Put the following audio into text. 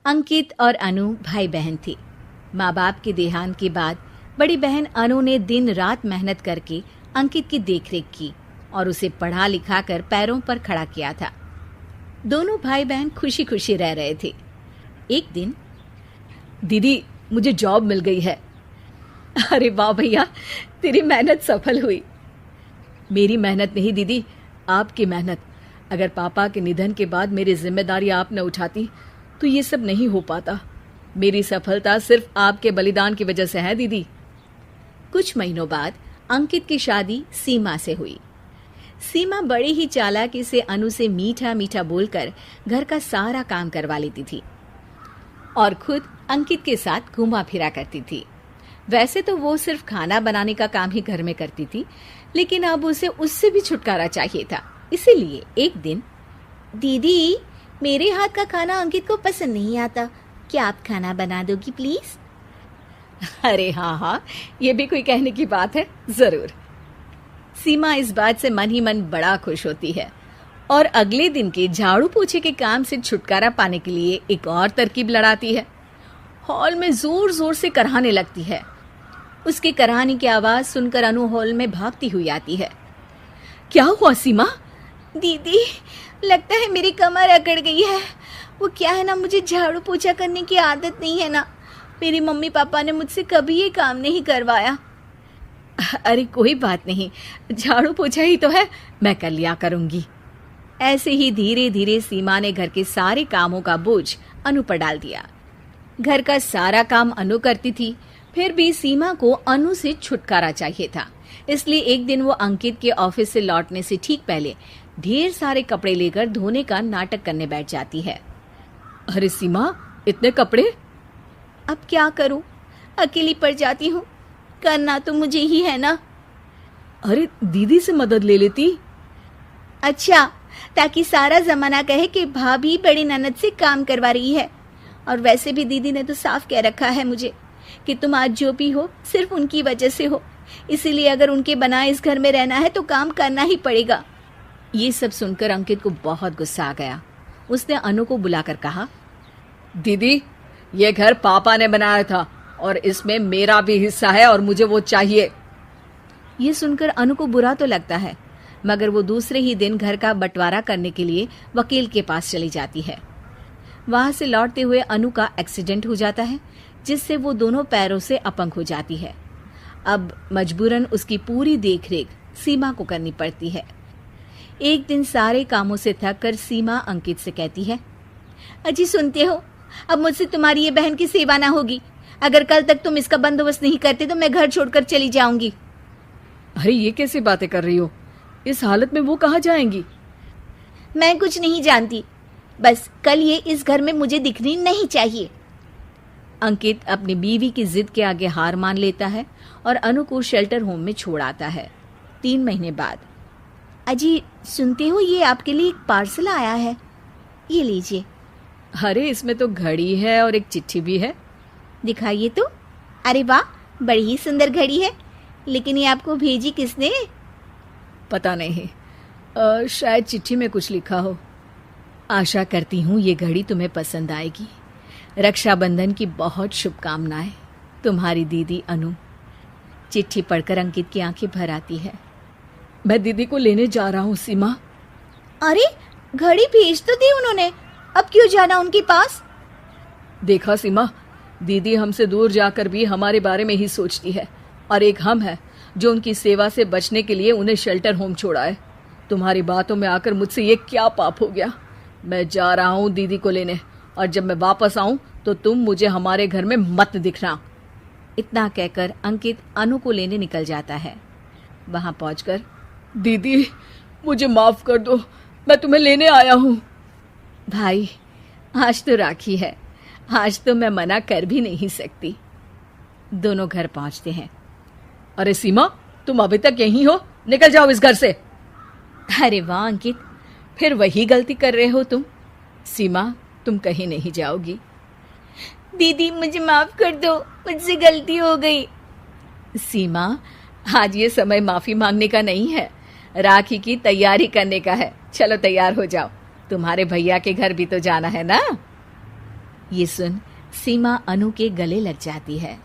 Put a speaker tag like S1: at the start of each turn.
S1: अंकित और अनु भाई बहन थे। माँ बाप के देहांत के बाद बड़ी बहन अनु ने दिन रात मेहनत करके अंकित की देखरेख की और उसे पढ़ा लिखा कर पैरों पर खड़ा किया था। दोनों भाई बहन खुशी खुशी रह रहे थे। एक दिन,
S2: दीदी मुझे जॉब मिल गई है।
S1: अरे वाह भैया, तेरी मेहनत सफल हुई।
S2: मेरी मेहनत नहीं दीदी, आपकी मेहनत। अगर पापा के निधन के बाद मेरी जिम्मेदारी आप न उठाती तो ये सब नहीं हो पाता। मेरी सफलता सिर्फ आपके बलिदान की वजह से है दीदी।
S1: कुछ महीनों बाद अंकित की शादी सीमा से हुई। सीमा बड़े ही चालाकी से अनु से मीठा मीठा बोलकर घर का सारा काम करवा लेती थी और खुद अंकित के साथ घुमा फिरा करती थी। वैसे तो वो सिर्फ खाना बनाने का काम ही घर में करती थी, लेकिन अब उसे उससे भी छुटकारा चाहिए था। इसीलिए एक दिन, दीदी मेरे हाथ का खाना अंकित को पसंद नहीं आता, क्या आप खाना बना दोगी प्लीज?
S2: अरे हाँ, ये भी कोई कहने की बात है, जरूर।
S1: सीमा इस बात से मन ही मन बड़ा खुश होती है और अगले दिन के झाड़ू पोछे के काम से छुटकारा पाने के लिए एक और तरकीब लड़ाती है। हॉल में जोर जोर से कराहने लगती है। उसके कराहने की आवाज सुनकर अनु हॉल में भागती हुई आती है।
S2: क्या हुआ सीमा?
S1: दीदी, लगता है मेरी कमर अकड़ गई है। वो क्या है ना, मुझे झाड़ू पोछा करने की आदत नहीं है ना। मेरी मम्मी पापा ने मुझसे कभी ये काम नहीं करवाया।
S2: अरे कोई बात नहीं, झाड़ू पोछा ही तो है, मैं कर लिया करूंगी।
S1: ऐसे ही धीरे धीरे सीमा ने घर के सारे कामों का बोझ अनु पर डाल दिया। घर का सारा काम अनु करती थी, फिर भी सीमा को अनु से छुटकारा चाहिए था। इसलिए एक दिन वो अंकित के ऑफिस से लौटने से ठीक पहले ढेर सारे कपड़े लेकर धोने का नाटक करने बैठ जाती है।
S2: अरे सीमा, इतने कपड़े?
S1: अब क्या करूं, अकेली पड़ जाती हूँ, करना तो मुझे ही है ना।
S2: अरे दीदी से मदद ले लेती।
S1: अच्छा, ताकि सारा जमाना कहे कि भाभी बड़ी ननद से काम करवा रही है। और वैसे भी दीदी ने तो साफ कह रखा है मुझे कि तुम आज जो भी हो सिर्फ उनकी वजह से हो, इसीलिए अगर उनके बनाए इस घर में रहना है तो काम करना ही पड़ेगा। ये सब सुनकर अंकित को बहुत गुस्सा आ गया। उसने अनु को बुलाकर कहा,
S2: दीदी ये घर पापा ने बनाया था और इसमें मेरा भी हिस्सा है और मुझे वो चाहिए।
S1: ये सुनकर अनु को बुरा तो लगता है, मगर वो दूसरे ही दिन घर का बंटवारा करने के लिए वकील के पास चली जाती है। वहां से लौटते हुए अनु का एक्सीडेंट हो जाता है, जिससे वो दोनों पैरों से अपंग हो जाती है। अब मजबूरन उसकी पूरी देखरेख सीमा को करनी पड़ती है। एक दिन सारे कामों से थक कर सीमा अंकित से कहती है, अजी सुनते हो, अब मुझसे तुम्हारी ये बहन की सेवा ना होगी। अगर कल तक तुम इसका बंदोबस्त नहीं करते तो मैं घर छोड़कर चली जाऊंगी।
S2: अरे ये कैसी बातें कर रही हो, इस हालत में वो कहाँ जाएंगी?
S1: मैं कुछ नहीं जानती, बस कल ये इस घर में मुझे दिखनी नहीं चाहिए। अंकित अपनी बीवी की जिद के आगे हार मान लेता है और अनु को शेल्टर होम में छोड़ आता है। 3 महीने बाद, अजी सुनते हो, ये आपके लिए एक पार्सल आया है, ये लीजिए।
S2: अरे इसमें तो घड़ी है और एक चिट्ठी भी है।
S1: दिखाइए तो। अरे वाह, बड़ी ही सुंदर घड़ी है, लेकिन ये आपको भेजी किसने?
S2: पता नहीं, शायद चिट्ठी में कुछ लिखा हो।
S1: आशा करती हूँ ये घड़ी तुम्हें पसंद आएगी। रक्षाबंधन की बहुत शुभकामनाएं, तुम्हारी दीदी अनु। चिट्ठी पढ़कर अंकित की आंखें भर आती है।
S2: मैं दीदी को लेने जा रहा हूँ सीमा।
S1: अरे घड़ी भेज तो दी उन्होंने, अब क्यों जाना उनके पास?
S2: देखा सीमा, दीदी हमसे दूर जाकर भी हमारे बारे में ही सोचती है, और एक हम है जो उनकी सेवा से बचने के लिए उन्हें शेल्टर होम छोड़ा है। तुम्हारी बातों में आकर मुझसे ये क्या पाप हो गया। मैं जा रहा हूँ दीदी को लेने, और जब मैं वापस आऊं तो तुम मुझे हमारे घर में मत दिखना।
S1: इतना कहकर अंकित अनु को लेने निकल जाता है। वहां पहुंचकर,
S2: दीदी मुझे माफ कर दो, मैं तुम्हें लेने आया हूँ।
S1: भाई आज तो राखी है, आज तो मैं मना कर भी नहीं सकती। दोनों घर पहुंचते हैं।
S2: अरे सीमा, तुम अभी तक यहीं हो? निकल जाओ इस घर से।
S1: अरे वाह अंकित, फिर वही गलती कर रहे हो तुम। सीमा, तुम कहीं नहीं जाओगी। दीदी मुझे माफ कर दो, मुझसे गलती हो गई। सीमा, आज ये समय माफी मांगने का नहीं है, राखी की तैयारी करने का है। चलो तैयार हो जाओ, तुम्हारे भैया के घर भी तो जाना है ना। ये सुन सीमा अनु के गले लग जाती है।